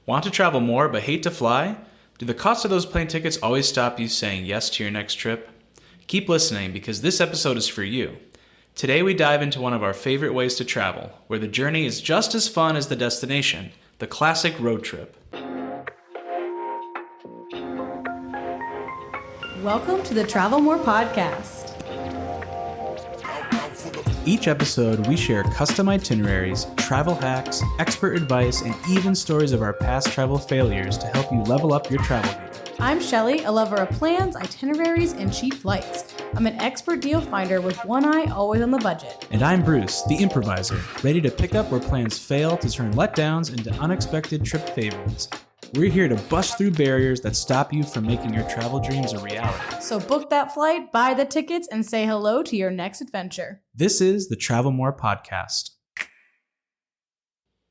Want to travel more but hate to fly? Do the cost of those plane tickets always stop you saying yes to your next trip? Keep listening because this episode is for you. Today we dive into one of our favorite ways to travel, where the journey is just as fun as the destination, the classic road trip. Welcome to the Travel More podcast. Each episode, we share custom itineraries, travel hacks, expert advice, and even stories of our past travel failures to help you level up your travel game. I'm Shelly, a lover of plans, itineraries, and cheap flights. I'm an expert deal finder with one eye always on the budget. And I'm Bruce, the improviser, ready to pick up where plans fail to turn letdowns into unexpected trip favorites. We're here to bust through barriers that stop you from making your travel dreams a reality. So book that flight, buy the tickets, and say hello to your next adventure. This is the Travel More Podcast.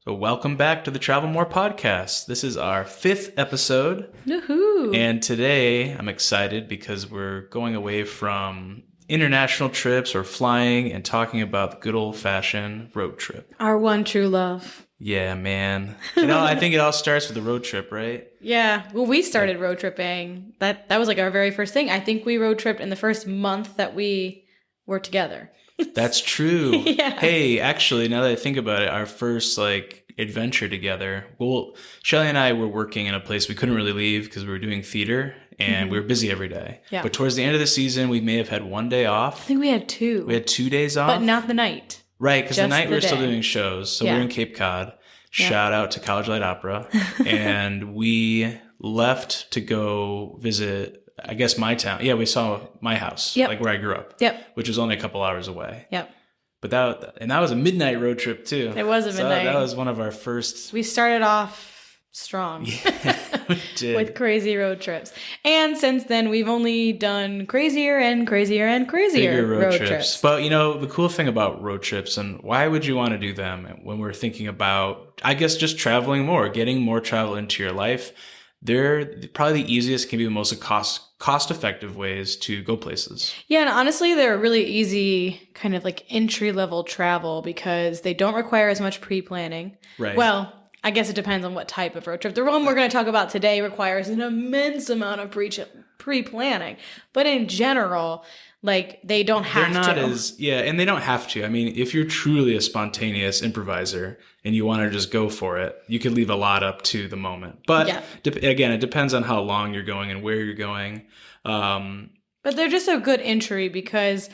So welcome back to the Travel More Podcast. This is our 5th episode. Woohoo! And today I'm excited because we're going away from international trips or flying and talking about the good old-fashioned road trip. Our one true love. Yeah, man. I think it all starts with the road trip, right? Yeah. Well, we started road tripping. That was like our very first thing. I think we road tripped in the first month that we were together. That's true. Yeah. Hey, actually, now that I think about it, our first adventure together. Well, Shelly and I were working in a place we couldn't really leave because we were doing theater and we were busy every day. Yeah. But towards the end of the season, we may have had one day off. I think we had 2. We had 2 days off. But not the night. Right, because the night we were still doing shows. So we were in Cape Cod. Shout out to College Light Opera. And we left to go visit, I guess, my town. Yeah, we saw my house, like where I grew up. Yep. Which was only a couple hours away. Yep. But that was a midnight road trip too. It was a midnight. That was one of our first. We started off strong. Yeah, we did. With crazy road trips. And since then, we've only done crazier and crazier and crazier bigger road trips. But, the cool thing about road trips, and why would you want to do them when we're thinking about, I guess, just traveling more, getting more travel into your life, they're probably the easiest, can be the most cost-effective ways to go places. Yeah, and honestly, they're really easy kind of like entry-level travel because they don't require as much pre-planning. Right. Well, I guess it depends on what type of road trip. The one we're going to talk about today requires an immense amount of pre-planning. But in general, they don't have to. They're not and they don't have to. I mean, if you're truly a spontaneous improviser and you want to just go for it, you could leave a lot up to the moment. But again, it depends on how long you're going and where you're going. But they're just a good entry because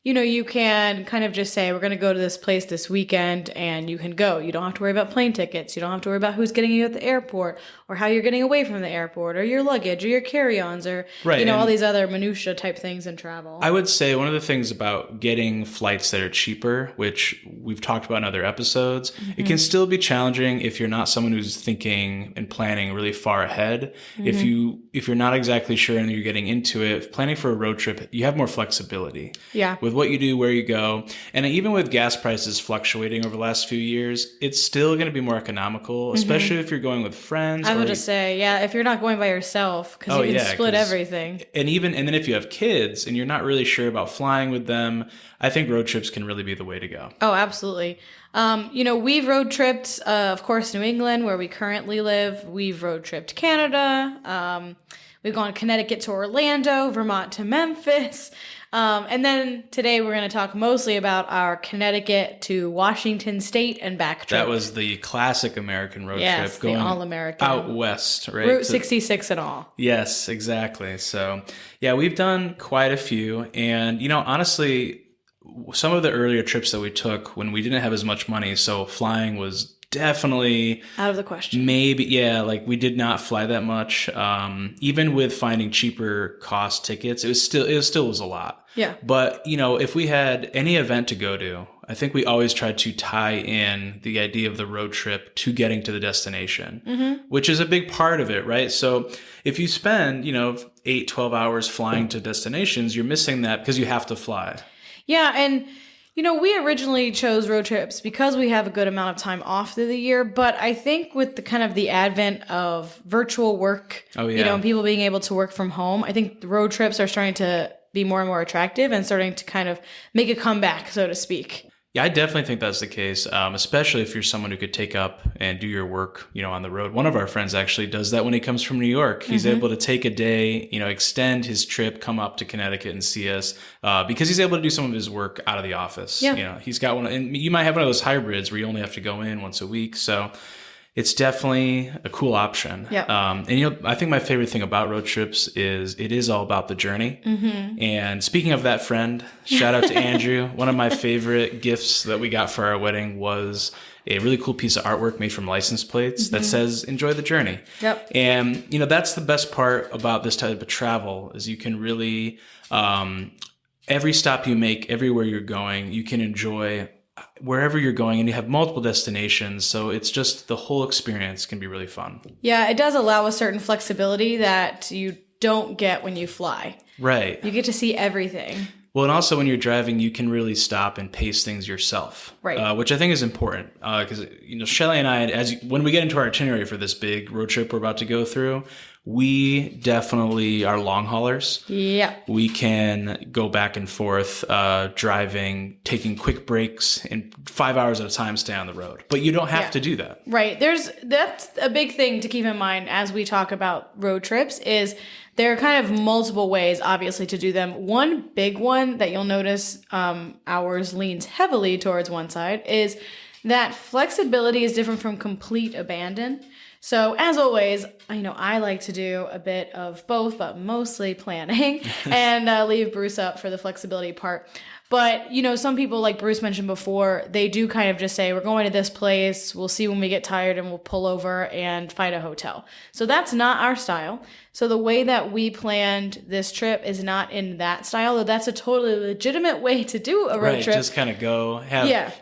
you can kind of just say, we're going to go to this place this weekend, and you can go. You don't have to worry about plane tickets. You don't have to worry about who's getting you at the airport or how you're getting away from the airport or your luggage or your carry-ons or, all these other minutia type things in travel. I would say one of the things about getting flights that are cheaper, which we've talked about in other episodes, it can still be challenging if you're not someone who's thinking and planning really far ahead. If you're not exactly sure and you're getting into it, planning for a road trip, you have more flexibility. Yeah. With what you do, where you go. And even with gas prices fluctuating over the last few years, it's still going to be more economical, especially if you're going with friends. I would just say, if you're not going by yourself, because you can split everything. And then if you have kids and you're not really sure about flying with them, I think road trips can really be the way to go. Oh, absolutely. We've road tripped, of course, New England, where we currently live. We've road tripped Canada. We've gone Connecticut to Orlando, Vermont to Memphis. And then today we're going to talk mostly about our Connecticut to Washington State and back trip. That was the classic American road trip. Yes, the all-American. Out west, right? Route 66 and all. Yes, exactly. So, we've done quite a few. And, honestly, some of the earlier trips that we took when we didn't have as much money, so flying was definitely out of the question. Maybe, we did not fly that much. Even with finding cheaper cost tickets, it still was a lot. Yeah. But, if we had any event to go to, I think we always tried to tie in the idea of the road trip to getting to the destination, which is a big part of it, right? So if you spend, 8, 12 hours flying to destinations, you're missing that because you have to fly. Yeah, and we originally chose road trips because we have a good amount of time off through the year, but I think with the kind of the advent of virtual work, and people being able to work from home, I think the road trips are starting to be more and more attractive and starting to kind of make a comeback, so to speak. Yeah, I definitely think that's the case, especially if you're someone who could take up and do your work, on the road. One of our friends actually does that when he comes from New York. He's able to take a day, extend his trip, come up to Connecticut and see us because he's able to do some of his work out of the office. Yeah. He's got one, and you might have one of those hybrids where you only have to go in once a week. So it's definitely a cool option. Yeah. I think my favorite thing about road trips is it is all about the journey. And speaking of that friend, shout out to Andrew. One of my favorite gifts that we got for our wedding was a really cool piece of artwork made from license plates that says "Enjoy the journey." Yep. And that's the best part about this type of travel is you can really every stop you make, everywhere you're going, you can enjoy wherever you're going, and you have multiple destinations. So it's just the whole experience can be really fun. Yeah, it does allow a certain flexibility that you don't get when you fly. Right. You get to see everything. Well, and also when you're driving, you can really stop and pace things yourself, right? Which I think is important because Shelly and I, when we get into our itinerary for this big road trip we're about to go through, we definitely are long haulers. Yeah, we can go back and forth driving, taking quick breaks, and 5 hours at a time stay on the road. But you don't have to do that, right? That's a big thing to keep in mind as we talk about road trips is. There are kind of multiple ways, obviously, to do them. One big one that you'll notice ours leans heavily towards one side is that flexibility is different from complete abandon. So as always, I like to do a bit of both, but mostly planning and leave Bruce up for the flexibility part. But, some people, like Bruce mentioned before, they do kind of just say, we're going to this place, we'll see when we get tired, and we'll pull over and find a hotel. So that's not our style. So the way that we planned this trip is not in that style, though that's a totally legitimate way to do a road trip. Just kind of go.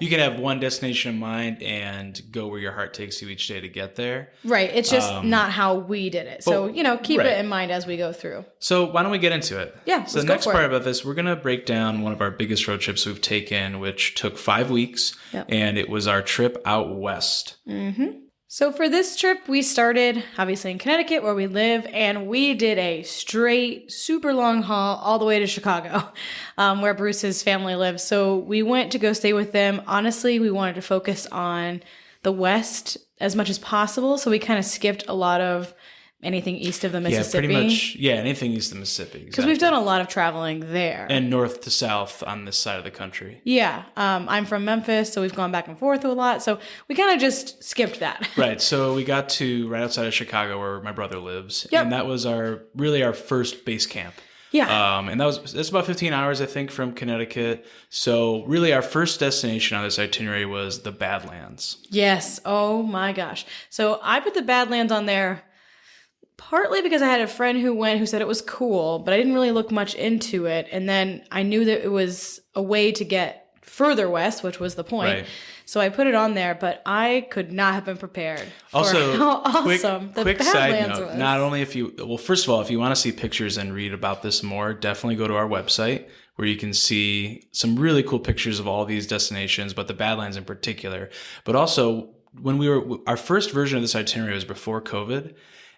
You can have one destination in mind and go where your heart takes you each day to get there. Right. It's just not how we did it. So, keep it in mind as we go through. So why don't we get into it? Yeah. So the next part about this, we're going to break down one of our biggest road trips we've taken, which took 5 weeks. Yep. And it was our trip out west. Mm-hmm. So for this trip, we started obviously in Connecticut where we live, and we did a straight, super long haul all the way to Chicago, where Bruce's family lives. So we went to go stay with them. Honestly, we wanted to focus on the West as much as possible. So we kind of skipped a lot of anything east of the Mississippi. Yeah, pretty much. Yeah, anything east of the Mississippi. Because we've done a lot of traveling there. And north to south on this side of the country. Yeah. I'm from Memphis, so we've gone back and forth a lot. So we kind of just skipped that. Right. So we got to right outside of Chicago where my brother lives. Yep. And that was our first base camp. Yeah. And that's about 15 hours, I think, from Connecticut. So really our first destination on this itinerary was the Badlands. Yes. Oh my gosh. So I put the Badlands on there partly because I had a friend who went who said it was cool, but I didn't really look much into it. And then I knew that it was a way to get further west, which was the point. Right. So I put it on there, but I could not have been prepared for how awesome the Badlands side note, was. Not only first of all, if you want to see pictures and read about this more, definitely go to our website where you can see some really cool pictures of all these destinations, but the Badlands in particular. But also, our first version of this itinerary was before COVID,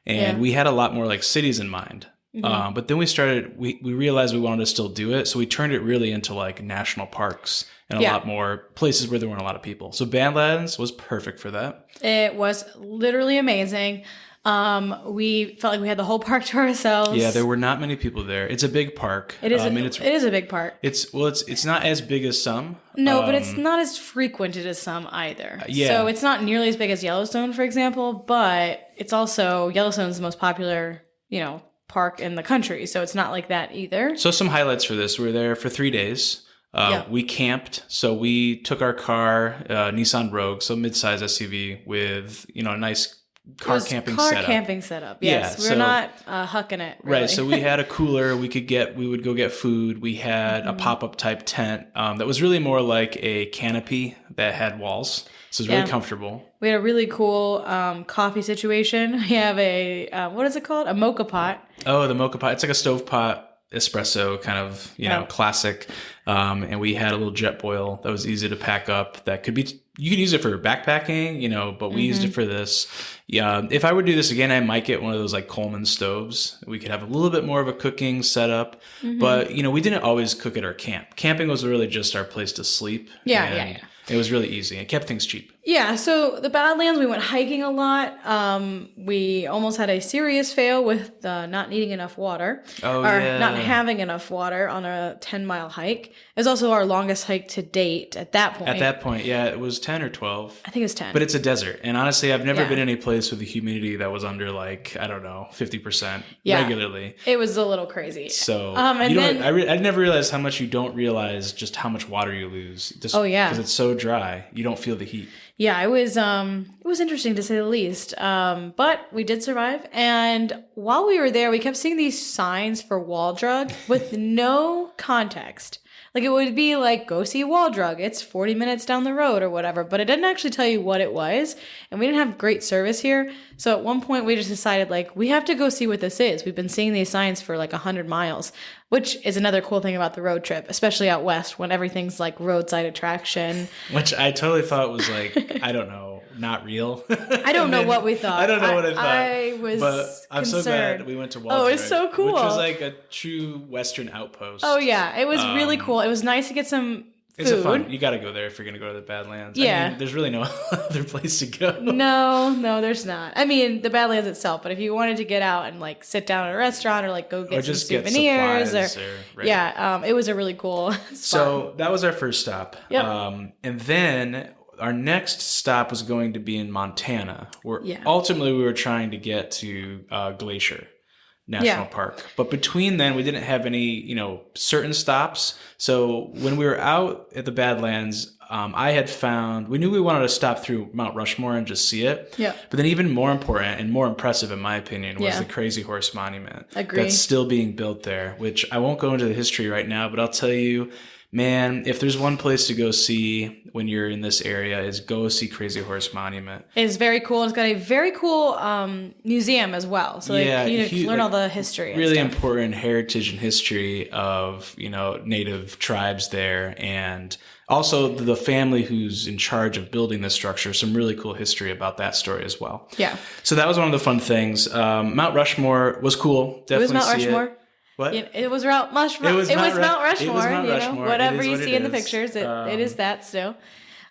and we had a lot more like cities in mind. Mm-hmm. But then we realized we wanted to still do it. So we turned it really into like national parks and a lot more places where there weren't a lot of people. So Badlands was perfect for that. It was literally amazing. We felt like we had the whole park to ourselves. Yeah, there were not many people there. It's a big park. It is. It is a big park. It's not as big as some. No, but it's not as frequented as some either. Yeah. So it's not nearly as big as Yellowstone, for example. But it's also Yellowstone's the most popular, park in the country. So it's not like that either. So some highlights for this: we were there for 3 days. We camped. So we took our car, Nissan Rogue, so midsize SUV with a nice car camping setup. Yes, we're not hucking it. Really. Right. So we had a cooler. We would go get food. We had a pop-up type tent that was really more like a canopy that had walls. So it was really comfortable. We had a really cool coffee situation. We have a what is it called? A mocha pot. Oh, the mocha pot. It's like a stovetop espresso kind of classic. And we had a little jet boil that was easy to pack up. That could be. You could use it for backpacking, but we used it for this. Yeah, if I would do this again, I might get one of those like Coleman stoves. We could have a little bit more of a cooking setup, but we didn't always cook at our camp. Camping was really just our place to sleep. Yeah. It was really easy. It kept things cheap. Yeah, so the Badlands, we went hiking a lot. We almost had a serious fail with not needing enough water. Not having enough water on a 10-mile hike. It was also our longest hike to date at that point. At that point, yeah, it was 10 or 12. I think it was 10. But it's a desert. And honestly, I've never been any place with a humidity that was under 50% regularly. It was a little crazy. So, I never realized how much you don't realize just how much water you lose. Because it's so dry. You don't feel the heat. Yeah, it was interesting to say the least. But we did survive. And while we were there, we kept seeing these signs for wall drug with no context. Like it would be like, go see wall drug. It's 40 minutes down the road or whatever. But it didn't actually tell you what it was. And we didn't have great service here. So at one point we just decided we have to go see what this is. We've been seeing these signs for 100 miles, which is another cool thing about the road trip, especially out west when everything's roadside attraction. Which I totally thought was I don't know, not real. I don't know what we thought. I don't know what I thought. I was But I'm concerned. so glad we went to Wall it's so cool. Which was a true Western outpost. Oh, yeah. It was really cool. It was nice to get some food. It's fun. You got to go there if you're going to go to the Badlands. Yeah. I mean, there's really no other place to go. No, there's not. I mean, the Badlands itself, but if you wanted to get out and sit down at a restaurant or go get some souvenirs it was a really cool spot. So that was our first stop. Yep. And then our next stop was going to be in Montana, where ultimately we were trying to get to Glacier National Park. But between then, we didn't have any, certain stops. So when we were out at the Badlands, I had found, we knew we wanted to stop through Mount Rushmore and just see it. Yeah. But then even more important and more impressive, in my opinion, was the Crazy Horse Monument. Agree. That's still being built there, which I won't go into the history right now, but I'll tell you, man, if there's one place to go see when you're in this area, is go see Crazy Horse Monument. It's very cool. It's got a very cool museum as well. So you learn all the history. Really important heritage and history of native tribes there, and also the family who's in charge of building this structure. Some really cool history about that story as well. Yeah. So that was one of the fun things. Mount Rushmore was cool. Definitely it was Mount Rushmore. What? It was Mount Rushmore. Whatever you see in the pictures, it is that still.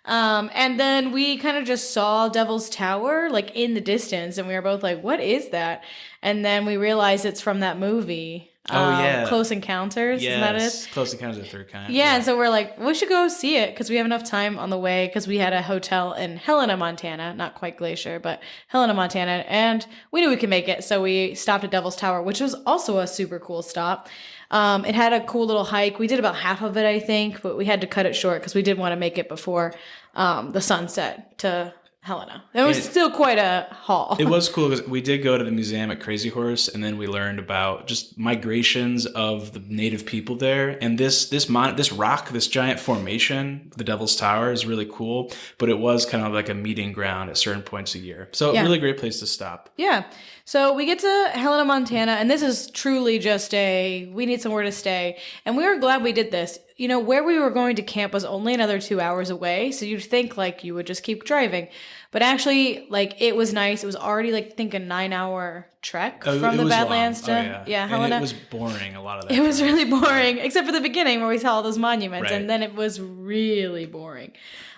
And then we kind of just saw Devil's Tower in the distance, and we were both like, "What is that?" And then we realized it's from that movie. Close Encounters. Yes, isn't that it? Close Encounters of the Third Kind. Yeah, and so we're like, we should go see it because we have enough time on the way because we had a hotel in Helena, Montana, not quite Glacier, but Helena, Montana, and we knew we could make it, so we stopped at Devil's Tower, which was also a super cool stop. It had a cool little hike. We did about half of it, I think, but we had to cut it short because we did want to make it before the sunset to Helena. It was still quite a haul. It was cool because we did go to the museum at Crazy Horse, and then we learned about just migrations of the native people there. And this rock, this giant formation, the Devil's Tower, is really cool. But it was kind of like a meeting ground at certain points a year. So a really great place to stop. Yeah. So we get to Helena, Montana, and this is truly just we need somewhere to stay. And we were glad we did this. Where we were going to camp was only another 2 hours away. So you'd think you would just keep driving. But actually, it was nice. It was already a 9-hour trek from the Badlands to Helena. And it was boring, a lot of that. It was really boring, except for the beginning where we saw all those monuments. Right. And then it was really boring.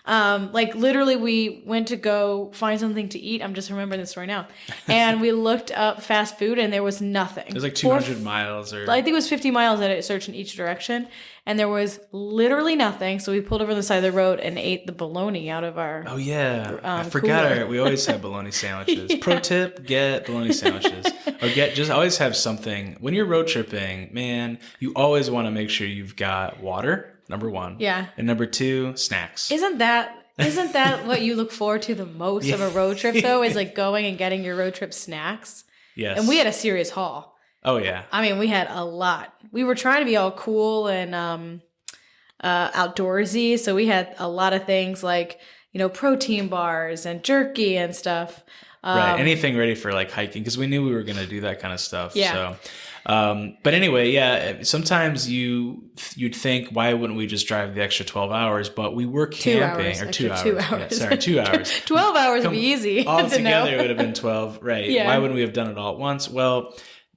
Literally we went to go find something to eat. I'm just remembering the story now. And we looked up fast food and there was nothing. It was 200 miles or... I think it was 50 miles that it searched in each direction. And there was literally nothing. So we pulled over the side of the road and ate the bologna out of our... Oh, yeah. I forgot we always have bologna sandwiches. Pro tip, get bologna sandwiches. Or just always have something. When you're road tripping, man, you always want to make sure you've got water. Number one. Yeah. And number two, snacks. Isn't that what you look forward to the most of a road trip, though, is going and getting your road trip snacks? Yes. And we had a serious haul. Oh, yeah. I mean, we had a lot. We were trying to be all cool and outdoorsy, so we had a lot of things protein bars and jerky and stuff. Right. Anything ready for hiking, because we knew we were going to do that kind of stuff. Yeah. But anyway, yeah, sometimes you'd think, why wouldn't we just drive the extra 12 hours? But we were camping, 2 hours. 2 hours. Yeah, sorry, 2 hours. 12 hours would be easy. All to know. together, it would have been 12. Right. Yeah. Why wouldn't we have done it all at once? Well,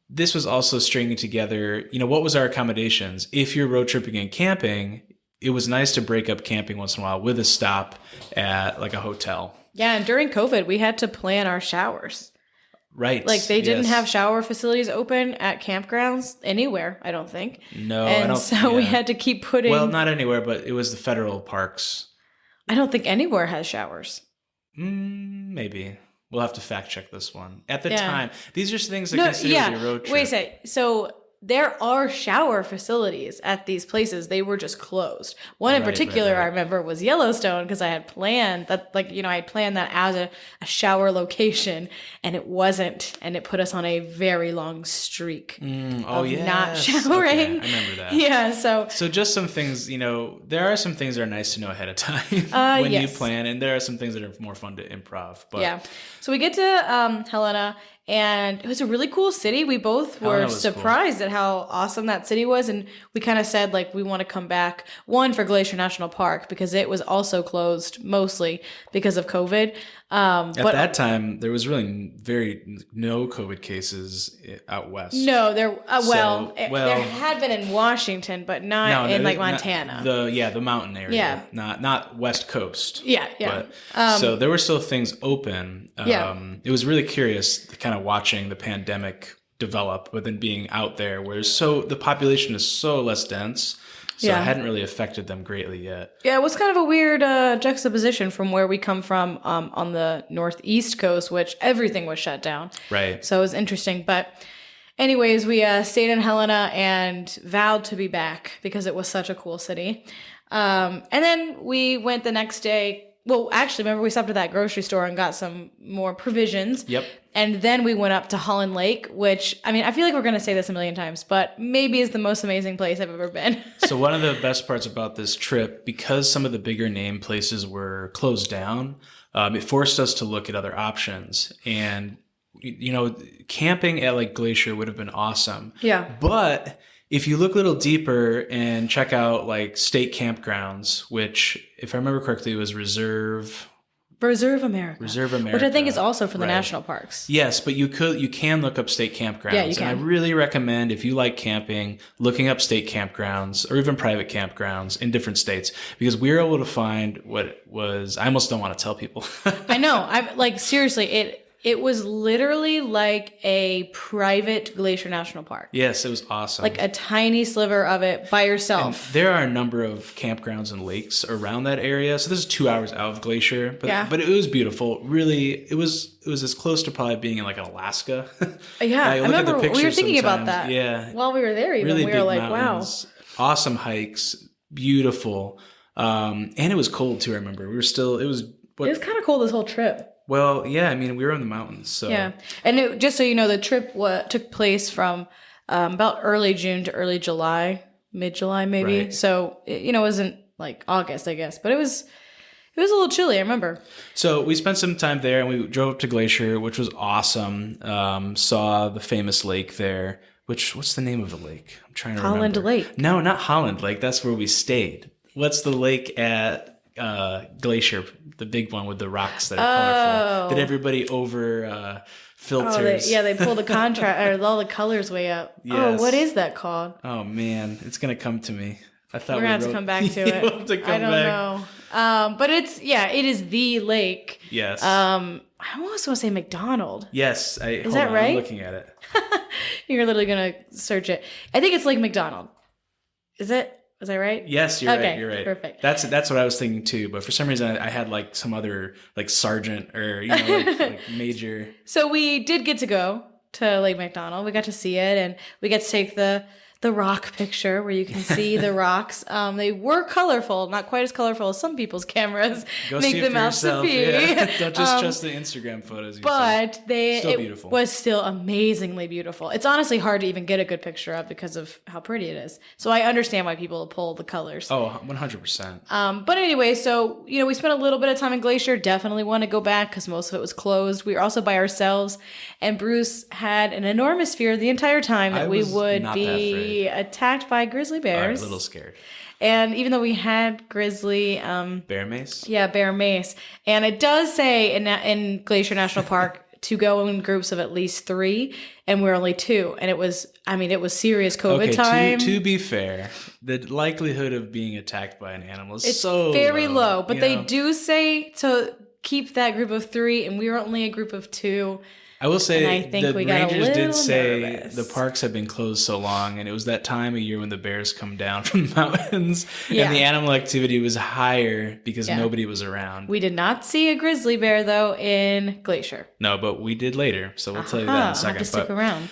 this was also stringing together, what was our accommodations? If you're road tripping and camping, it was nice to break up camping once in a while with a stop at like a hotel. Yeah, and during COVID, we had to plan our showers. Right. Like they didn't have shower facilities open at campgrounds anywhere, I don't think. No, and I don't. So we had to keep putting. Well, not anywhere, but it was the federal parks. I don't think anywhere has showers. Maybe. We'll have to fact check this one. At the time, these are things that consider your road trip. Wait a sec. So there are shower facilities at these places. They were just closed. One in particular I remember was Yellowstone because I had planned that, I had planned that as a shower location, and it wasn't, and it put us on a very long streak of not showering. Okay, I remember that. Yeah, so just some things, there are some things that are nice to know ahead of time when you plan, and there are some things that are more fun to improv. But yeah, so we get to Helena. And it was a really cool city. We both were surprised at how awesome that city was. And we kind of said, we want to come back, one, for Glacier National Park, because it was also closed mostly because of COVID. At that time, there was really no COVID cases out west. No, there had been in Washington, but not in Montana. The mountain area. Yeah. Not West Coast. Yeah. But, so there were still things open. It was really curious kind of watching the pandemic develop, but then being out there where the population is so less dense. So it hadn't really affected them greatly yet. Yeah, it was kind of a weird juxtaposition from where we come from on the northeast coast, which everything was shut down. Right. So it was interesting. But anyways, we stayed in Helena and vowed to be back because it was such a cool city. And then we went the next day. Well, actually, remember we stopped at that grocery store and got some more provisions. Yep. And then we went up to Holland Lake, which, I feel like we're going to say this a million times, but maybe is the most amazing place I've ever been. So one of the best parts about this trip, because some of the bigger name places were closed down, it forced us to look at other options. And, camping at Glacier would have been awesome. Yeah. But if you look a little deeper and check out state campgrounds, which, if I remember correctly, was Reserve America. Which I think is also for the national parks. Yes, but you can look up state campgrounds. Yeah, you can. And I really recommend, if you like camping, looking up state campgrounds or even private campgrounds in different states, because we were able to find what was, I almost don't want to tell people. I know. I'm seriously, it was literally like a private Glacier National Park. Yes, it was awesome. Like a tiny sliver of it by yourself. And there are a number of campgrounds and lakes around that area. So this is 2 hours out of Glacier. But it was beautiful. Really, it was as close to probably being in Alaska. Yeah, I remember we were thinking about that. Yeah. While we were there even. Really we were like, mountains, wow. Awesome hikes. Beautiful. And it was cold too, I remember. It was kind of cold this whole trip. Well, yeah, we were in the mountains, so. Yeah, and just so you know, the trip took place from about early June to early July, mid-July maybe. Right. So, it wasn't August, I guess, but it was a little chilly, I remember. So we spent some time there, and we drove up to Glacier, which was awesome. Saw the famous lake there, what's the name of the lake? I'm trying to remember. Holland Lake. No, not Holland Lake. That's where we stayed. What's the lake at Glacier, the big one with the rocks that are colorful, that everybody over filters? They pull the contrast or all the colors way up. Yes. Oh, what is that called? Oh man, it's gonna come to me. I thought we're gonna have to come back to it. We'll have to come I don't know. But it is the lake. Yes. I almost want to say McDonald. Yes. Is that right? I'm looking at it. You're literally gonna search it. I think it's Lake McDonald. Is it? Was I right? Yes, you're right. You're right. Perfect. That's what I was thinking too. But for some reason, I had some other sergeant or major. So we did get to go to Lake McDonald. We got to see it, and we got to take the the rock picture where you can see the rocks. They were colorful, not quite as colorful as some people's cameras Go make see it them for out yourself. to be. Yeah. Don't just trust the Instagram photos. But it beautiful. was still amazingly beautiful. It's honestly hard to even get a good picture of because of how pretty it is. So I understand why people pull the colors. Oh, 100%. But anyway, so, we spent a little bit of time in Glacier. Definitely want to go back because most of it was closed. We were also by ourselves. And Bruce had an enormous fear the entire time that we would be attacked by grizzly bears. A little scared. And even though we had grizzly... bear mace? Yeah, bear mace. And it does say in Glacier National Park to go in groups of at least 3, and we're only 2. And it was serious COVID time. To be fair, the likelihood of being attacked by an animal is so very low. But they do say to keep that group of 3, and we were only a group of 2. I will say the rangers did say nervous. the parks have been closed so long, and it was that time of year when the bears come down from the mountains, yeah. and the animal activity was higher because nobody was around. We did not see a grizzly bear, though, in Glacier. No, but we did later, so we'll tell you that in a second. I'll have to stick around.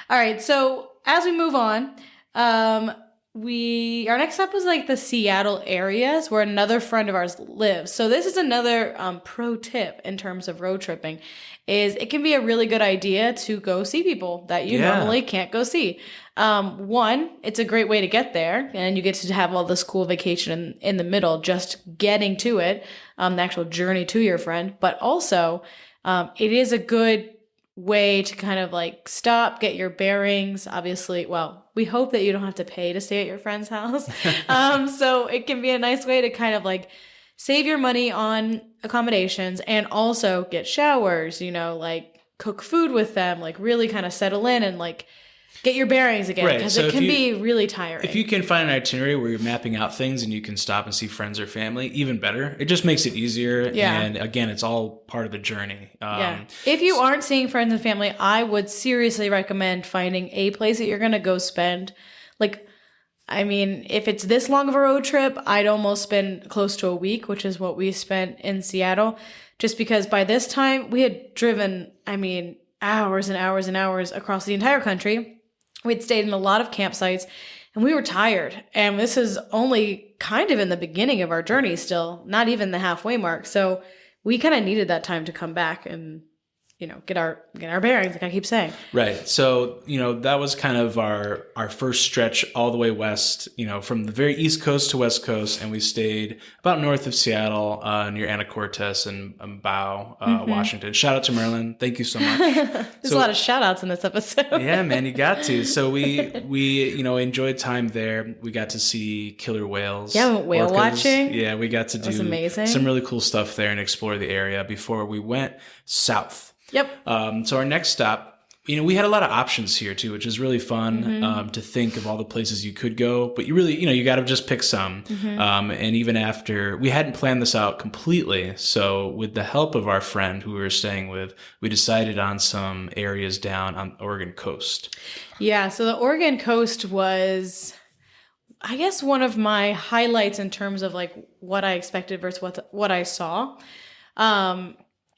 All right, so as we move on, our next stop was like the Seattle areas where another friend of ours lives. So this is another pro tip in terms of road tripping, is it can be a really good idea to go see people that you normally can't go see. One, it's a great way to get there, and you get to have all this cool vacation in the middle, just getting to it, the actual journey to your friend. But also, it is a good way to kind of like stop, get your bearings. Obviously, well, we hope that you don't have to pay to stay at your friend's house. So it can be a nice way to kind of like save your money on accommodations and also get showers, like cook food with them, like really kind of settle in and like get your bearings again, because it can be really tiring. If you can find an itinerary where you're mapping out things and you can stop and see friends or family, even better. It just makes it easier. Yeah. And again, it's all part of the journey. If you aren't seeing friends and family, I would seriously recommend finding a place that you're going to go spend. If it's this long of a road trip, I'd almost spend close to a week, which is what we spent in Seattle, just because by this time we had driven, hours and hours and hours across the entire country. We'd stayed in a lot of campsites, and we were tired. And this is only kind of in the beginning of our journey still, not even the halfway mark. So we kind of needed that time to come back and, get our bearings, like I keep saying. Right. So, that was kind of our first stretch all the way west, from the very East Coast to West Coast. And we stayed about north of Seattle, near Anacortes and Bow, Washington. Shout out to Merlin. Thank you so much. There's a lot of shout outs in this episode. Yeah, man, you got to. So we enjoyed time there. We got to see killer whales. Yeah, whale watching. Yeah, we got to do some really cool stuff there and explore the area before we went south. Yep. So our next stop, we had a lot of options here too, which is really fun to think of all the places you could go. But you really, you got to just pick some. And even after, we hadn't planned this out completely. So with the help of our friend who we were staying with, we decided on some areas down on the Oregon coast. Yeah. So the Oregon coast was, I guess, one of my highlights in terms of like what I expected versus what I saw.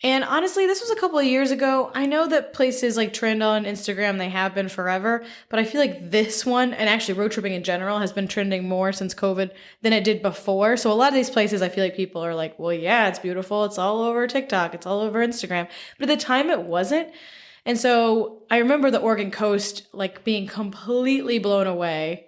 And honestly, this was a couple of years ago. I know that places like trend on Instagram, they have been forever, but I feel like this one, and actually road tripping in general, has been trending more since COVID than it did before. So a lot of these places, I feel like people are like, well, yeah, it's beautiful. It's all over TikTok. It's all over Instagram. But at the time, it wasn't. And so I remember the Oregon coast like being completely blown away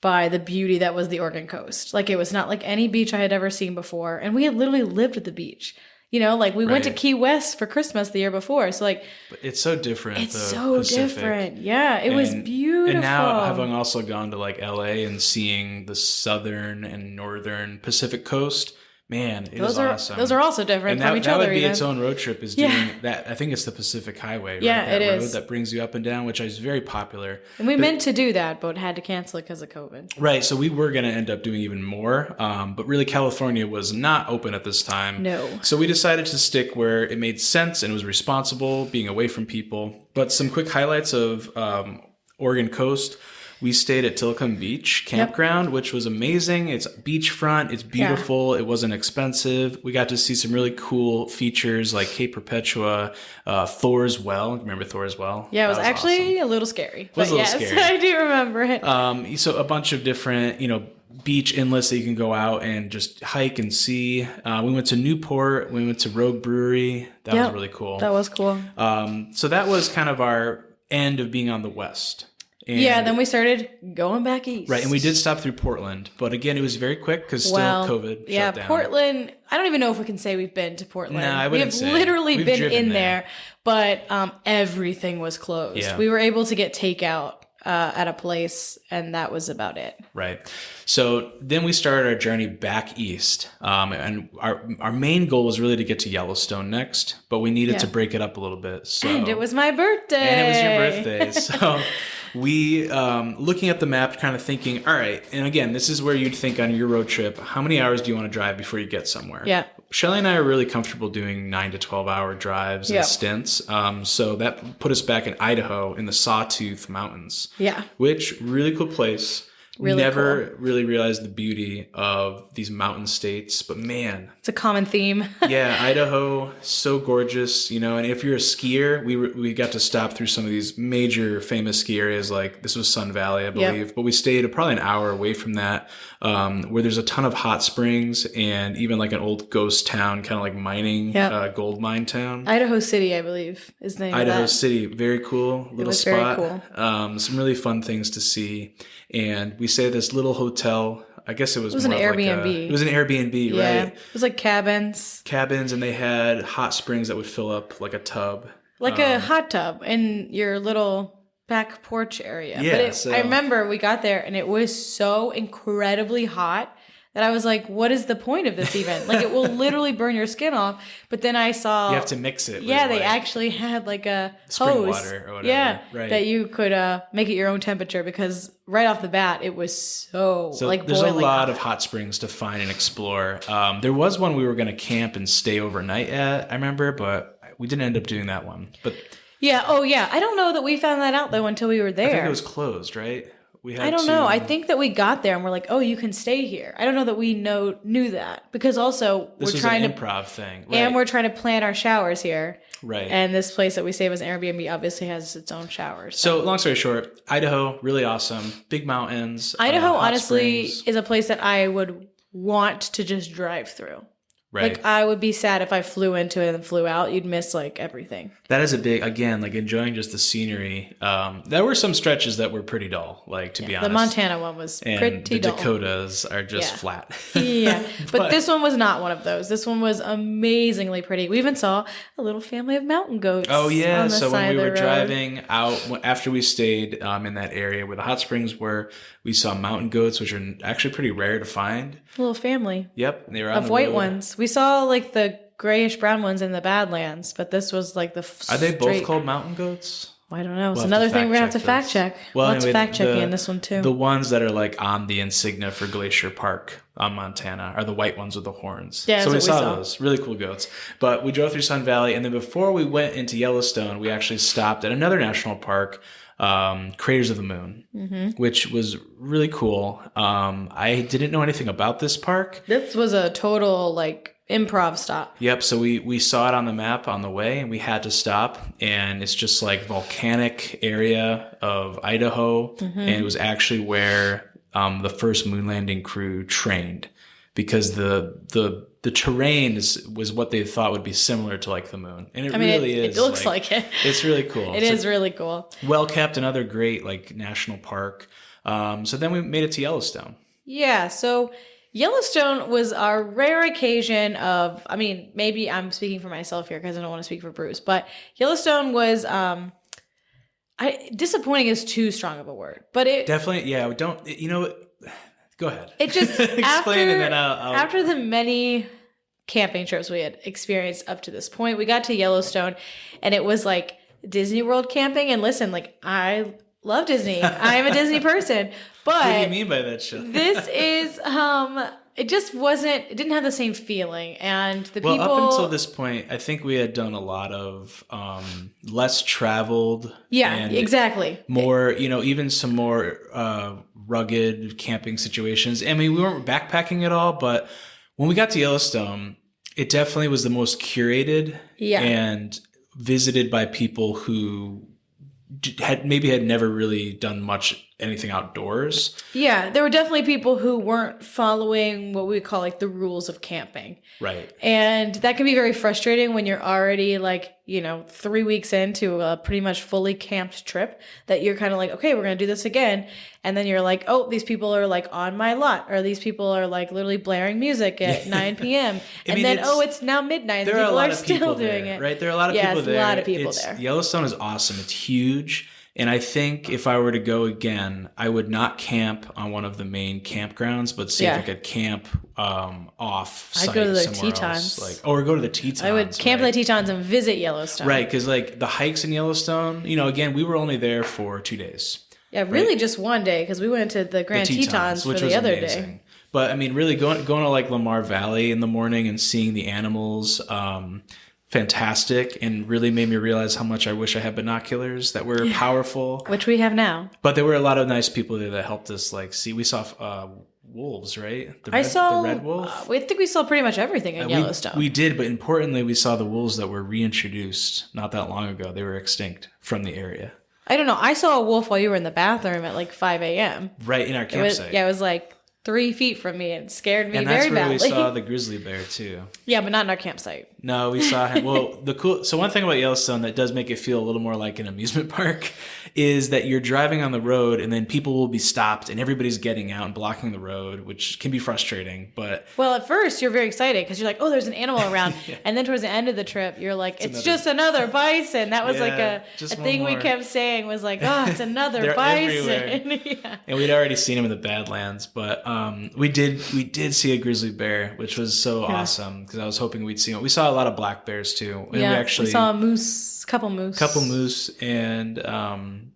by the beauty that was the Oregon coast. Like, it was not like any beach I had ever seen before. And we had literally lived at the beach. We went to Key West for Christmas the year before. So but it's so different. It's so different. Yeah, it was beautiful. And now having also gone to like LA and seeing the southern and northern Pacific coast, man, it is awesome. Those are also different from each other. That would be its own road trip, is doing that. I think it's the Pacific Highway, right? Yeah, that it road is. That brings you up and down, which is very popular. And we meant to do that, but had to cancel it because of COVID. Right, so we were going to end up doing even more, but really California was not open at this time. No. So we decided to stick where it made sense and was responsible, being away from people. But some quick highlights of Oregon coast. We stayed at Tilcomb Beach Campground, which was amazing. It's beachfront. It's beautiful. It wasn't expensive. We got to see some really cool features like Cape Perpetua, Thor's Well. Remember Thor's Well? Yeah, it was actually awesome. A little scary. It was a little scary. I do remember it. So a bunch of different, beach inlets that you can go out and just hike and see. We went to Newport. We went to Rogue Brewery. That was really cool. That was cool. So that was kind of our end of being on the west. And then we started going back east. Right, and we did stop through Portland. But again, it was very quick because still COVID shut down. Portland, I don't even know if we can say we've been to Portland. No, I wouldn't say. We've literally been in there. But everything was closed. Yeah. We were able to get takeout at a place, and that was about it. Right. So then we started our journey back east, and our main goal was really to get to Yellowstone next, but we needed to break it up a little bit. So, and it was my birthday. And it was your birthday. So we, looking at the map, kind of thinking, all right, and again, this is where you'd think on your road trip, how many hours do you want to drive before you get somewhere? Yeah. Shelly and I are really comfortable doing 9 to 12 hour drives and stints. So that put us back in Idaho in the Sawtooth Mountains. Yeah. Which, really cool place. Really Never really realized the beauty of these mountain states, but man. It's a common theme. Yeah, Idaho, so gorgeous, and if you're a skier, we got to stop through some of these major famous ski areas, like this was Sun Valley, I believe, but we stayed probably an hour away from that, where there's a ton of hot springs and even like an old ghost town, kind of like mining, gold mine town. Idaho City, I believe, is the name of that. Idaho City, very cool little spot. Very cool. Some really fun things to see. And we stayed at this little hotel. I guess it was an Airbnb. It was an Airbnb, right? It was like cabins. And they had hot springs that would fill up like a tub. Like a hot tub in your little back porch area. Yeah, but I remember we got there and it was so incredibly hot that I was like, what is the point of this even? Like, it will literally burn your skin off. But then I saw... You have to mix it. Yeah, they actually had like a spring hose. Water or whatever. Yeah, right. That you could make it your own temperature because right off the bat, it was so like there's a lot hot. of hot springs to find and explore. There was one we were going to camp and stay overnight at, I remember, but we didn't end up doing that one. But yeah, I don't know that we found that out though until we were there. I think it was closed, right? I don't know. I think that we got there and we're like, oh, you can stay here. I don't know that we knew that because also we're trying to improv thing, right. And we're trying to plan our showers here, right? And this place that we stayed was an Airbnb obviously has its own showers. So long story short, Idaho, really awesome, big mountains. Idaho honestly is a place that I would want to just drive through. Right. Like, I would be sad if I flew into it and flew out. You'd miss, like, everything. That is a big, again, like, enjoying just the scenery. There were some stretches that were pretty dull, like, to be honest. The Montana one was pretty dull. The Dakotas are just flat. Yeah. But this one was not one of those. This one was amazingly pretty. We even saw a little family of mountain goats. Oh, yeah. So when we were driving out, after we stayed in that area where the hot springs were, we saw mountain goats, which are actually pretty rare to find. A little family. Yep. They were on of the white road. Ones. We saw like the grayish brown ones in the Badlands, but this was like the Are they both called mountain goats? I don't know. It's another thing we're going to have to fact check. Well, let's fact check in this one too. The ones that are like on the insignia for Glacier Park on Montana are the white ones with the horns. Yeah, so we saw those. Really cool goats. But we drove through Sun Valley, and then before we went into Yellowstone, we actually stopped at another national park, Craters of the Moon, which was really cool. I didn't know anything about this park. This was a total like improv stop. Yep. So we saw it on the map on the way and we had to stop, and it's just like volcanic area of Idaho. And it was actually where the first moon landing crew trained, because the terrain was what they thought would be similar to like the moon. And it really is. It looks like it. It's really cool. It is really cool. Well kept, another great like national park. So then we made it to Yellowstone. Yeah. So Yellowstone was a rare occasion of, I mean, maybe I'm speaking for myself here because I don't want to speak for Bruce, but Yellowstone was, disappointing is too strong of a word, but it definitely, yeah, go ahead. It just, explain and then I'll... after the many camping trips we had experienced up to this point, we got to Yellowstone and it was like Disney World camping. And listen, like I love Disney. I am a Disney person. But what do you mean by that, show? This is it just wasn't, it didn't have the same feeling. And the people up until this point, I think we had done a lot of less traveled. Yeah, and exactly. More, even some more rugged camping situations. I mean, we weren't backpacking at all, but when we got to Yellowstone, it definitely was the most curated and visited by people who had never really done anything outdoors. Yeah, there were definitely people who weren't following what we call like the rules of camping. Right. And that can be very frustrating when you're already 3 weeks into a pretty much fully camped trip that you're kind of like, okay, we're going to do this again. And then you're like, oh, these people are like on my lot, or these people are like literally blaring music at 9 p.m. And then, it's now midnight. There are a lot of still people doing there, it. right? There are a lot of people there. Yeah, a lot of people there. Yellowstone is awesome. It's huge. And I think if I were to go again, I would not camp on one of the main campgrounds, but see if I could camp off site. I'd go to the somewhere Tetons. else, or go to the Tetons. I would camp at the Tetons and visit Yellowstone. Right, because the hikes in Yellowstone, again, we were only there for 2 days. Yeah, really just one day, because we went to the Grand Tetons for the other day. But I mean, really going to Lamar Valley in the morning and seeing the animals, fantastic, and really made me realize how much I wish I had binoculars that were powerful, which we have now. But there were a lot of nice people there that helped us see. We saw wolves, right? The red wolf. I think we saw pretty much everything in Yellowstone. We did, but importantly, we saw the wolves that were reintroduced not that long ago. They were extinct from the area. I don't know. I saw a wolf while you were in the bathroom at 5 a.m. Right in our campsite. It was 3 feet from me and scared me very badly. And that's where we saw the grizzly bear too. Yeah, but not in our campsite. No, we saw him. Well, so one thing about Yellowstone that does make it feel a little more like an amusement park is that you're driving on the road and then people will be stopped and everybody's getting out and blocking the road, which can be frustrating. But at first you're very excited because you're like, oh, there's an animal around. Yeah. And then towards the end of the trip, you're like, it's just another bison. That was a thing we kept saying was like, oh, it's another bison. Yeah. And we'd already seen him in the Badlands, but we did see a grizzly bear, which was so awesome because I was hoping we'd see him. We saw a lot of black bears too. And we saw a couple moose. And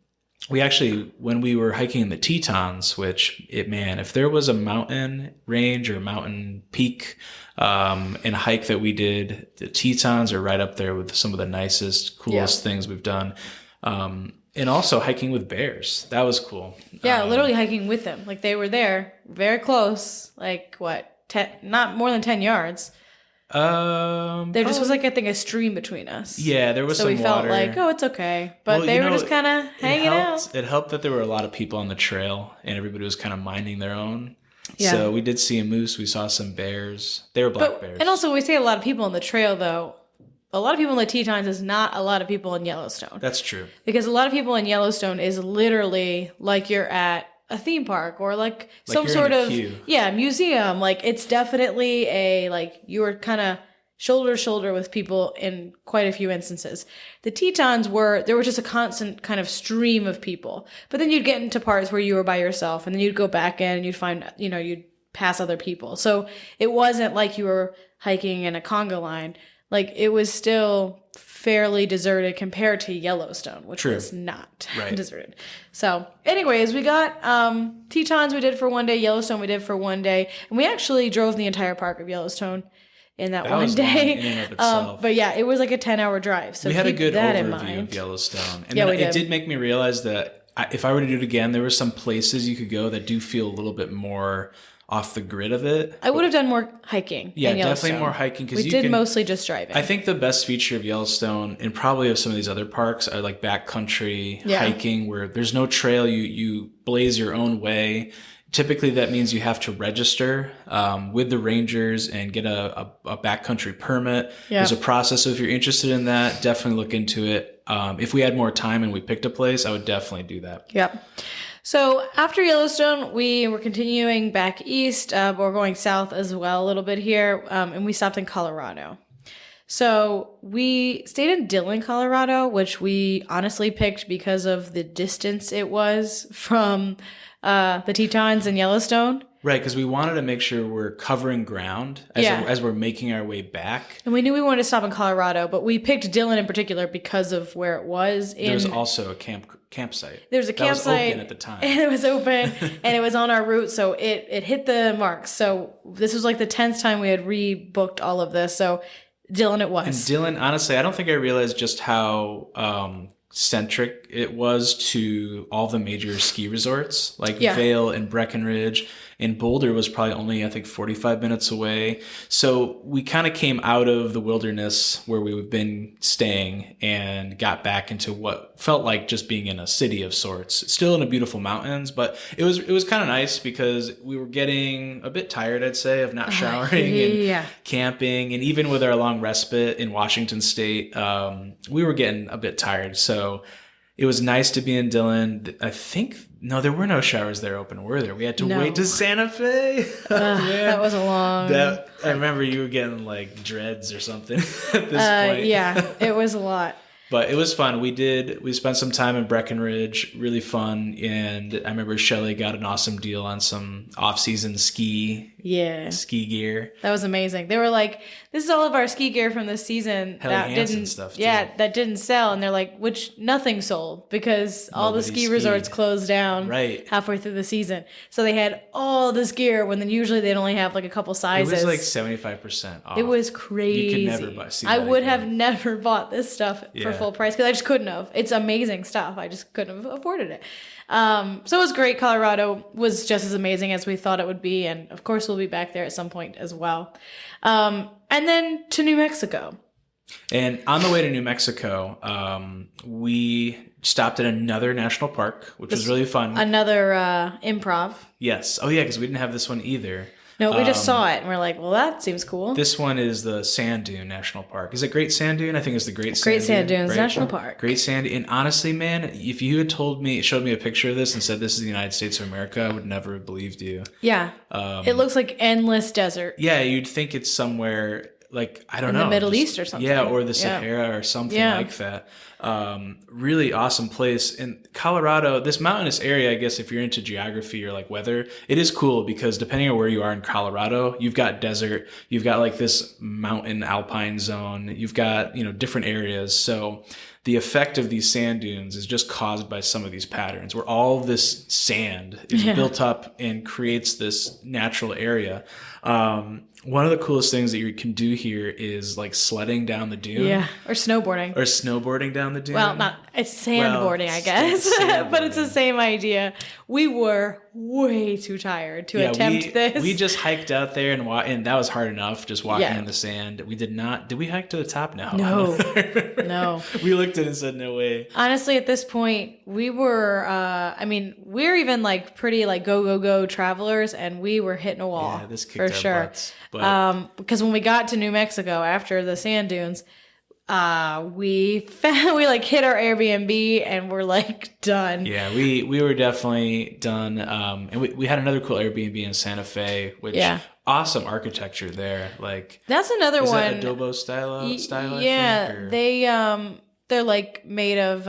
we actually, when we were hiking in the Tetons, if there was a mountain range or mountain peak and hike that we did, the Tetons are right up there with some of the nicest, coolest things we've done. And also hiking with bears. That was cool. Yeah, literally hiking with them. They were there, very close, not more than 10 yards. There just was I think a stream between us. Yeah, there was some water. So we felt it's okay. But they were just kind of hanging out. It helped that there were a lot of people on the trail and everybody was kind of minding their own. Yeah. So we did see a moose. We saw some bears. They were black bears. And also we see a lot of people on the trail though. A lot of people in the Tetons is not a lot of people in Yellowstone. That's true. Because a lot of people in Yellowstone is literally like you're at a theme park or some sort of museum. It's definitely you're kind of shoulder to shoulder with people in quite a few instances. The Tetons there was just a constant kind of stream of people. But then you'd get into parts where you were by yourself and then you'd go back in and you'd find, you'd pass other people. So it wasn't like you were hiking in a conga line. It was still fairly deserted compared to Yellowstone, which was not deserted. So anyways, we got Tetons we did for one day, Yellowstone we did for one day. And we actually drove the entire park of Yellowstone in that one day. In and of itself. But yeah, it was a 10-hour drive. So we had a good overview of Yellowstone. And it did make me realize that if I were to do it again, there were some places you could go that do feel a little bit more off the grid of it. I would have done more hiking. Yeah, definitely more hiking. We did mostly just driving. I think the best feature of Yellowstone and probably of some of these other parks are backcountry hiking where there's no trail. You blaze your own way. Typically, that means you have to register with the rangers and get a backcountry permit. Yeah. There's a process. So if you're interested in that, definitely look into it. If we had more time and we picked a place, I would definitely do that. Yep. So after Yellowstone, we were continuing back east. But we're going south as well a little bit here. And we stopped in Colorado. So we stayed in Dillon, Colorado, which we honestly picked because of the distance it was from the Tetons in Yellowstone. Right, because we wanted to make sure we're covering ground as we're making our way back. And we knew we wanted to stop in Colorado, but we picked Dillon in particular because of where it was. There was also a campsite. There was a campsite. That was open at the time. And it was open, and it was on our route, so it hit the mark. So this was like the 10th time we had rebooked all of this, so Dillon it was. And Dillon, honestly, I don't think I realized just how centric it was to all the major ski resorts, like Vail and Breckenridge. And Boulder was probably only, I think, 45 minutes away. So we kind of came out of the wilderness where we've been staying and got back into what felt like just being in a city of sorts. Still in the beautiful mountains, but it was kind of nice because we were getting a bit tired, I'd say, of not showering and camping. And even with our long respite in Washington State, we were getting a bit tired. So it was nice to be in Dillon. I think, no, there were no showers there open, were there? We had to wait to Santa Fe. That was a long... I remember you were getting like dreads or something at this point. Yeah, it was a lot. But it was fun. We spent some time in Breckenridge, really fun. And I remember Shelly got an awesome deal on some off-season ski gear. That was amazing. They were like, this is all of our ski gear from this season that didn't sell. And they're like, which nothing sold because all the ski resorts closed down halfway through the season. So they had all this gear when then usually they'd only have like a couple sizes. It was like 75% off. It was crazy. You could never see I would have never bought this stuff for full price because I just couldn't have. It's amazing stuff. I just couldn't have afforded it. So it was great. Colorado was just as amazing as we thought it would be. And of course, we'll be back there at some point as well. And then to New Mexico. And on the way to New Mexico, we stopped at another national park, which was really fun. Another improv. Yes. Oh, yeah, because we didn't have this one either. No, we just saw it and we're like, well, that seems cool. This one is the Sand Dune National Park. Is it Great Sand Dune? I think it's the Great Sand Dunes National Park. Great Sand Dune. And honestly, man, if you had showed me a picture of this and said this is the United States of America, I would never have believed you. Yeah. It looks like endless desert. Yeah, you'd think it's somewhere like, I don't know. In the Middle East or something. Yeah, or the Sahara or something like that. Really awesome place. In Colorado, this mountainous area, I guess if you're into geography or like weather, it is cool because depending on where you are in Colorado, you've got desert, you've got like this mountain alpine zone, you've got, different areas. So the effect of these sand dunes is just caused by some of these patterns where all of this sand is built up and creates this natural area. One of the coolest things that you can do here is like sledding down the dune. Yeah, or snowboarding. Or snowboarding down the dune. Well, it's sandboarding, I guess. But it's the same idea. We were way too tired to attempt this. We just hiked out there and that was hard enough, just walking in the sand. We did we hike to the top? No. No. We looked at it and said, no way. Honestly, at this point, we were, we're even like pretty like go travelers and we were hitting a wall. Yeah, this kicked for our sure. Butts. But because when we got to New Mexico after the sand dunes, we like hit our Airbnb and we're like done. Yeah, we were definitely done. And we had another cool Airbnb in Santa Fe, which awesome architecture there. Like that's another one. Is that adobo style? Yeah, I think, they're like made of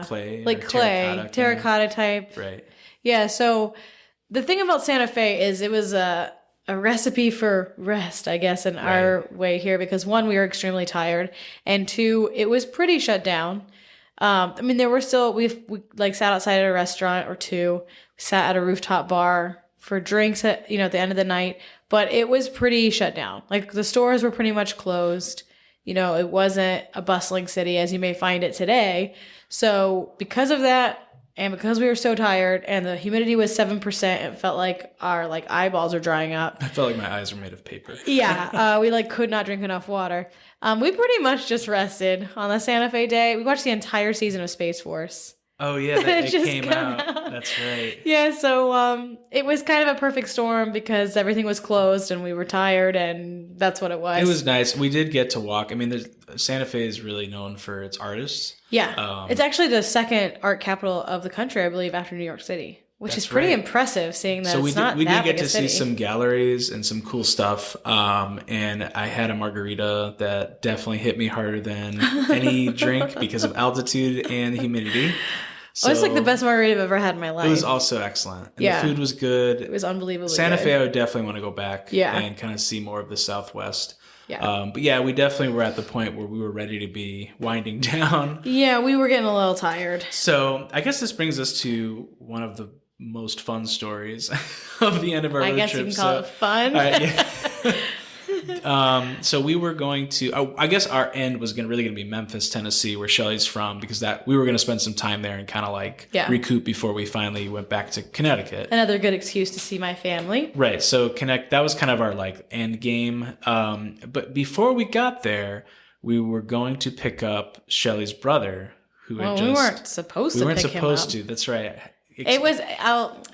clay, like clay, terracotta type. Right. Yeah. So the thing about Santa Fe is it was a recipe for rest, I guess, in our way here, because one, we were extremely tired, and two, it was pretty shut down. There were still, we like sat outside at a restaurant or two, we sat at a rooftop bar for drinks at the end of the night, but it was pretty shut down. Like the stores were pretty much closed. It wasn't a bustling city as you may find it today. So because of that, and because we were so tired and the humidity was 7%, it felt like our eyeballs are drying up. I felt like my eyes were made of paper. Yeah, we could not drink enough water. We pretty much just rested on the Santa Fe day. We watched the entire season of Space Force. Oh yeah, it came out. That's right. Yeah, so it was kind of a perfect storm because everything was closed and we were tired, and that's what it was. It was nice. We did get to walk. Santa Fe is really known for its artists. Yeah, it's actually the second art capital of the country, I believe, after New York City. which is pretty impressive, seeing that so it's not that big a city. We did get to see some galleries and some cool stuff, and I had a margarita that definitely hit me harder than any drink because of altitude and humidity. So, it's like the best margarita I've ever had in my life. It was also excellent. And the food was good. It was unbelievably good. Santa Fe, I would definitely want to go back and kind of see more of the Southwest. Yeah. But yeah, we definitely were at the point where we were ready to be winding down. Yeah, we were getting a little tired. So I guess this brings us to one of the most fun stories of the end of our road trip. I guess you can call it fun. All right, yeah. So we were going to, I guess our end was really going to be Memphis, Tennessee, where Shelly's from, because we were going to spend some time there and kind of recoup before we finally went back to Connecticut. Another good excuse to see my family. Right. So that was kind of our end game. But before we got there, we were going to pick up Shelly's brother, who had we weren't supposed to pick him up. We weren't supposed to. That's right. It was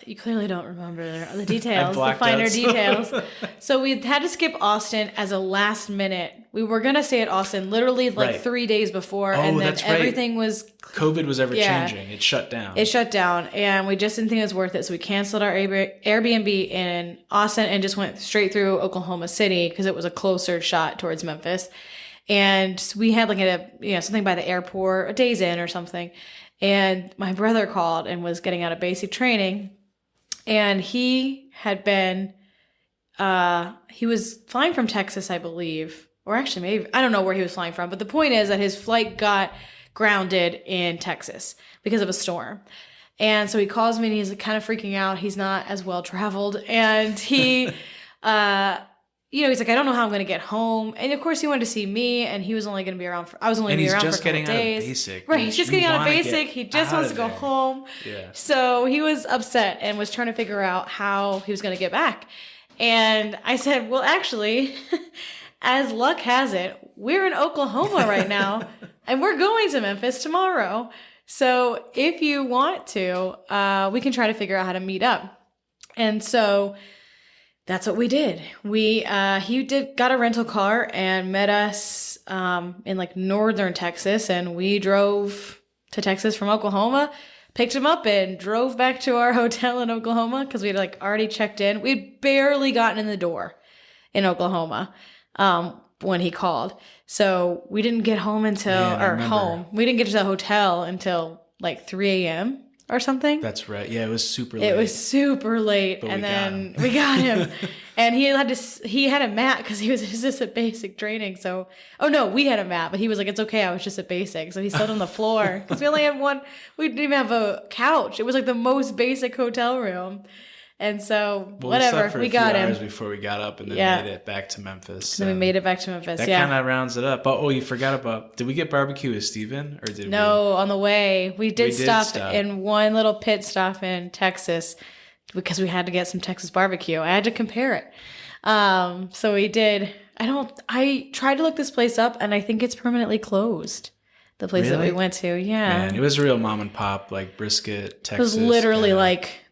you clearly don't remember the details, the finer details. So we had to skip Austin as a last minute. We were going to stay at Austin literally 3 days before, and then everything was... COVID was ever changing. It shut down. And we just didn't think it was worth it, so we canceled our Airbnb in Austin and just went straight through Oklahoma City because it was a closer shot towards Memphis. And we had something by the airport, a day's in or something. And my brother called and was getting out of basic training. And he had been, he was flying from Texas, I believe. Or actually, maybe, I don't know where he was flying from. But the point is that his flight got grounded in Texas because of a storm. And so he calls me and he's kind of freaking out. He's not as well traveled. And he, he's like, I don't know how I'm going to get home. And of course he wanted to see me, and he was only going to be around I was only going to be around for a couple days. And he's just getting out of basic. Right, he's just getting out of basic. He just wants to go home. Yeah. So he was upset and was trying to figure out how he was going to get back. And I said, well, actually, as luck has it, we're in Oklahoma right now, and we're going to Memphis tomorrow. So if you want to, we can try to figure out how to meet up. And so... that's what we did. He got a rental car and met us in northern Texas, and we drove to Texas from Oklahoma, picked him up, and drove back to our hotel in Oklahoma because we'd already checked in. We'd barely gotten in the door in Oklahoma when he called, so we didn't get home until We didn't get to the hotel until 3 a.m. or something. That's right. Yeah, it was super late. It was super late, and then we got him. And he had a mat because he was just at basic training. So, we had a mat, but he was like, it's okay, I was just at basic. So he slept on the floor because we only had one. We didn't even have a couch. It was the most basic hotel room. And so, whatever, we got him. Hours before we got up and then made it back to Memphis. Then we made it back to Memphis. That kind of rounds it up. Oh, you forgot about? Did we get barbecue with Steven, or did No, on the way we did stop in one little pit stop in Texas because we had to get some Texas barbecue. I had to compare it. So we did. I tried to look this place up, and I think it's permanently closed. The place that we went to, Man, it was a real mom and pop, brisket, Texas. It was literally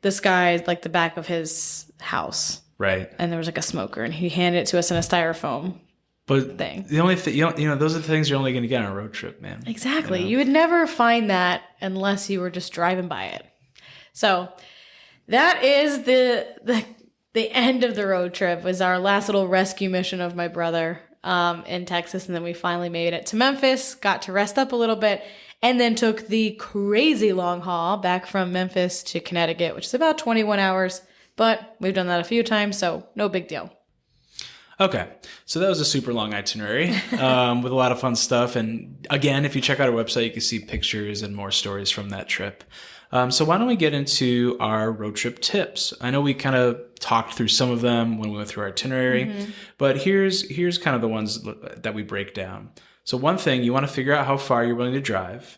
this guy's the back of his house. Right. And there was a smoker, and he handed it to us in a styrofoam thing. The only thing, those are the things you're only going to get on a road trip, man. Exactly. You would never find that unless you were just driving by it. So that is the end of the road trip. Was our last little rescue mission of my brother. In Texas, and then we finally made it to Memphis, got to rest up a little bit, and then took the crazy long haul back from Memphis to Connecticut, which is about 21 hours, but we've done that a few times, so no big deal. Okay, so that was a super long itinerary with a lot of fun stuff, and again, if you check out our website, you can see pictures and more stories from that trip. So why don't we get into our road trip tips? I know we kind of talked through some of them when we went through our itinerary, but here's kind of the ones that we break down. So one thing, you want to figure out how far you're willing to drive.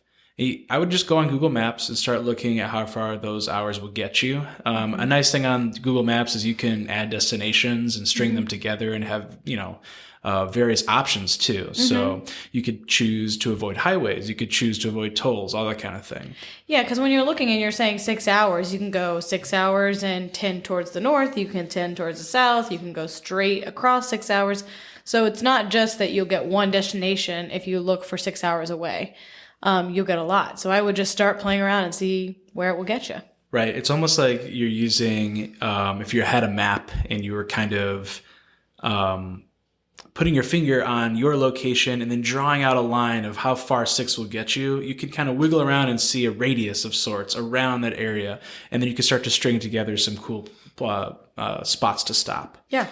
I would just go on Google Maps and start looking at how far those hours will get you. A nice thing on Google Maps is you can add destinations and string them together and have, various options too. So you could choose to avoid highways. You could choose to avoid tolls, all that kind of thing. Yeah, because when you're looking and you're saying 6 hours, you can go 6 hours and tend towards the north. You can tend towards the south. You can go straight across 6 hours. So it's not just that you'll get one destination if you look for 6 hours away. You'll get a lot. So I would just start playing around and see where it will get you. Right. It's almost like you're using, if you had a map and you were kind of putting your finger on your location and then drawing out a line of how far 6 will get you, you could kind of wiggle around and see a radius of sorts around that area. And then you can start to string together some cool spots to stop. Yeah.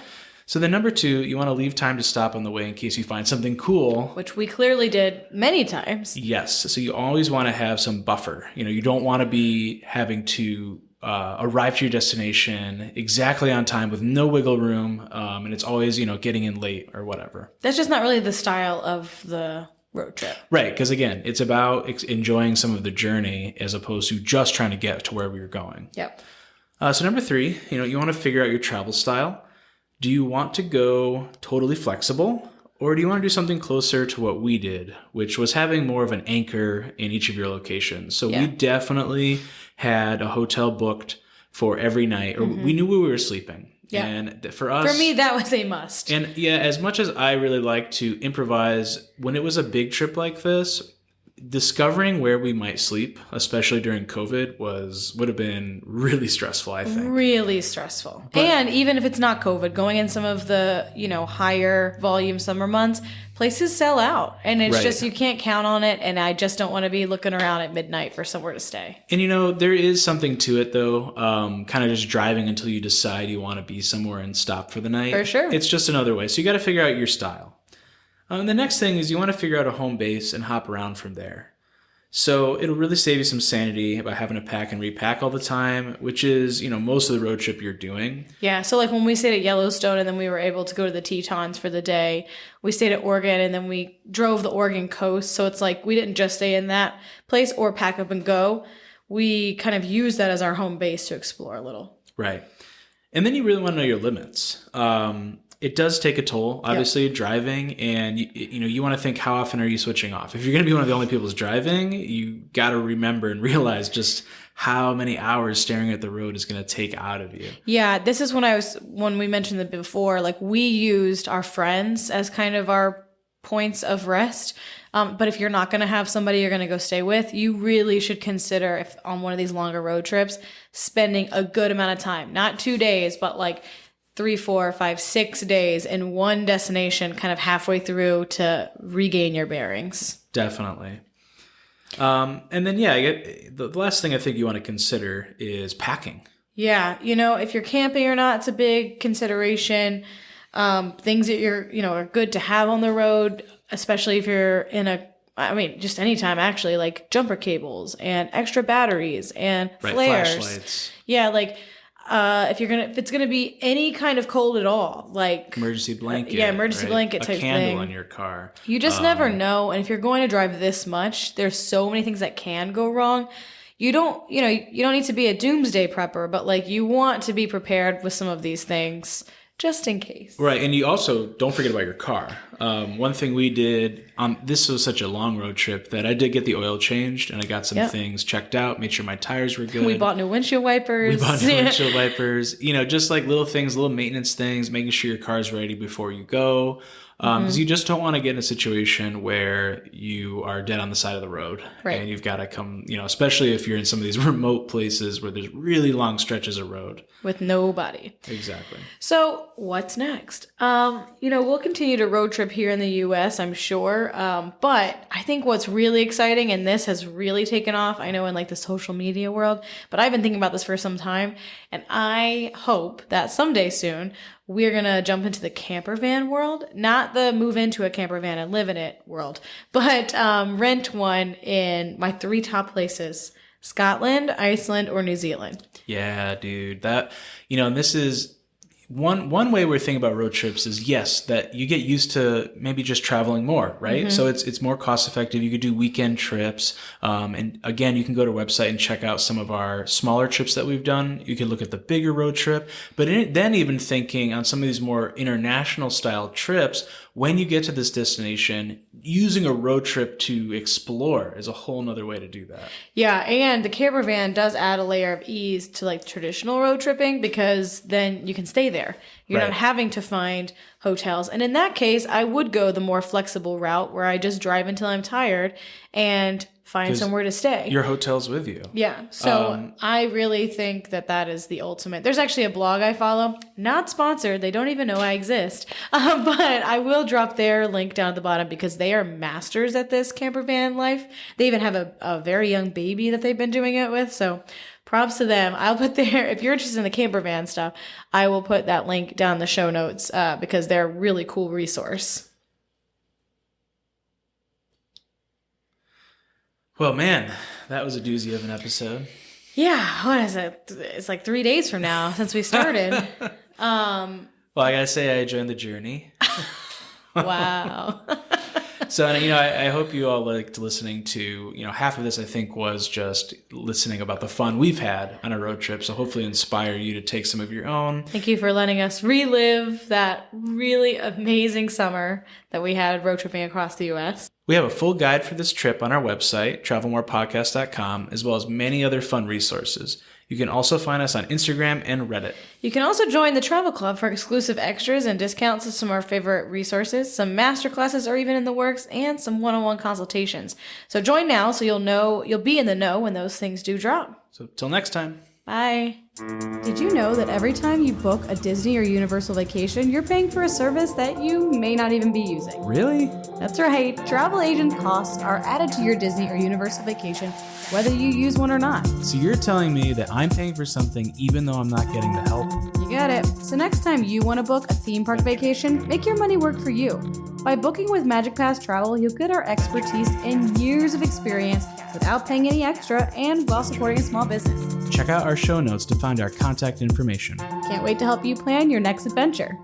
So then number 2, you want to leave time to stop on the way in case you find something cool. Which we clearly did many times. Yes. So you always want to have some buffer. You don't want to be having to arrive to your destination exactly on time with no wiggle room. And it's always, getting in late or whatever. That's just not really the style of the road trip. Right. Because again, it's about enjoying some of the journey as opposed to just trying to get to wherever you're going. Yep. So number 3, you want to figure out your travel style. Do you want to go totally flexible, or do you want to do something closer to what we did, which was having more of an anchor in each of your locations? So we definitely had a hotel booked for every night, or we knew where we were sleeping. Yeah. And for us... For me, that was a must. And yeah, as much as I really like to improvise, when it was a big trip like this, discovering where we might sleep, especially during COVID, would have been really stressful, I think. Really stressful. And even if it's not COVID, going in some of the, higher volume summer months, places sell out. And it's just, you can't count on it. And I just don't want to be looking around at midnight for somewhere to stay. And there is something to it though. Kind of just driving until you decide you want to be somewhere and stop for the night. For sure. It's just another way. So you got to figure out your style. And the next thing is you want to figure out a home base and hop around from there. So it'll really save you some sanity by having to pack and repack all the time, which is, most of the road trip you're doing. Yeah. So like when we stayed at Yellowstone and then we were able to go to the Tetons for the day, we stayed at Oregon and then we drove the Oregon coast. So it's like we didn't just stay in that place or pack up and go. We kind of used that as our home base to explore a little. Right. And then you really want to know your limits. It does take a toll, obviously, driving, and you want to think, how often are you switching off? If you're going to be one of the only people who's driving, you got to remember and realize just how many hours staring at the road is going to take out of you. Yeah, this is when we mentioned it before, like we used our friends as kind of our points of rest. But if you're not going to have somebody you're going to go stay with, you really should consider, if on one of these longer road trips, spending a good amount of time, not 2 days, but like 3, 4, 5, 6 days in one destination, kind of halfway through to regain your bearings. Definitely. And then, the last thing I think you want to consider is packing. Yeah. If you're camping or not, it's a big consideration. Things that are good to have on the road, especially if you're just anytime actually, like jumper cables and extra batteries and flares. Flashlights. Yeah. Like, if it's gonna be any kind of cold at all, like emergency blanket, blanket type thing, a candle in your car. You just never know. And if you're going to drive this much, there's so many things that can go wrong. You don't need to be a doomsday prepper, but like you want to be prepared with some of these things just in case. Right, and you also don't forget about your car. One thing we did this was such a long road trip that I did get the oil changed, and I got some things checked out, made sure my tires were good. We bought new windshield wipers. Just like little things, little maintenance things, making sure your car's ready before you go. Because you just don't want to get in a situation where you are dead on the side of the road. Right. And you've got to come, especially if you're in some of these remote places where there's really long stretches of road. With nobody. Exactly. So what's next? We'll continue to road trip here in the U.S., I'm sure. But I think what's really exciting, and this has really taken off, I know in like the social media world, but I've been thinking about this for some time. And I hope that someday soon, we're going to jump into the camper van world, not the move into a camper van and live in it world, but rent one in my 3 top places, Scotland, Iceland, or New Zealand. Yeah, dude. That, and this is one way we're thinking about road trips is, yes, that you get used to maybe just traveling more, right? Mm-hmm. So it's more cost effective. You could do weekend trips. And again, you can go to our website and check out some of our smaller trips that we've done. You can look at the bigger road trip, but then even thinking on some of these more international style trips, when you get to this destination, using a road trip to explore is a whole nother way to do that. Yeah, and the camper van does add a layer of ease to like traditional road tripping, because then you can stay there. You're not having to find hotels. And in that case, I would go the more flexible route where I just drive until I'm tired and find somewhere to stay. Your hotel's with you. Yeah. So I really think that is the ultimate. There's actually a blog I follow, not sponsored. They don't even know I exist. But I will drop their link down at the bottom because they are masters at this camper van life. They even have a very young baby that they've been doing it with. So props to them. I'll put if you're interested in the camper van stuff, I will put that link down in the show notes because they're a really cool resource. Well, man, that was a doozy of an episode. Yeah. What is it? It's like 3 days from now since we started. Well, I got to say I joined the journey. Wow. So, I hope you all liked listening to, half of this I think was just listening about the fun we've had on a road trip. So hopefully inspire you to take some of your own. Thank you for letting us relive that really amazing summer that we had road tripping across the U.S. We have a full guide for this trip on our website, travelmorepodcast.com, as well as many other fun resources. You can also find us on Instagram and Reddit. You can also join the Travel Club for exclusive extras and discounts of some of our favorite resources. Some masterclasses are even in the works and some one-on-one consultations. So join now so you'll be in the know when those things do drop. So till next time. Bye. Did you know that every time you book a Disney or Universal vacation, you're paying for a service that you may not even be using? Really? That's right. Travel agent costs are added to your Disney or Universal vacation, whether you use one or not. So you're telling me that I'm paying for something even though I'm not getting the help? You got it. So next time you want to book a theme park vacation, make your money work for you. By booking with Magic Pass Travel, you'll get our expertise and years of experience without paying any extra and while supporting a small business. Check out our show notes to find our contact information. Can't wait to help you plan your next adventure.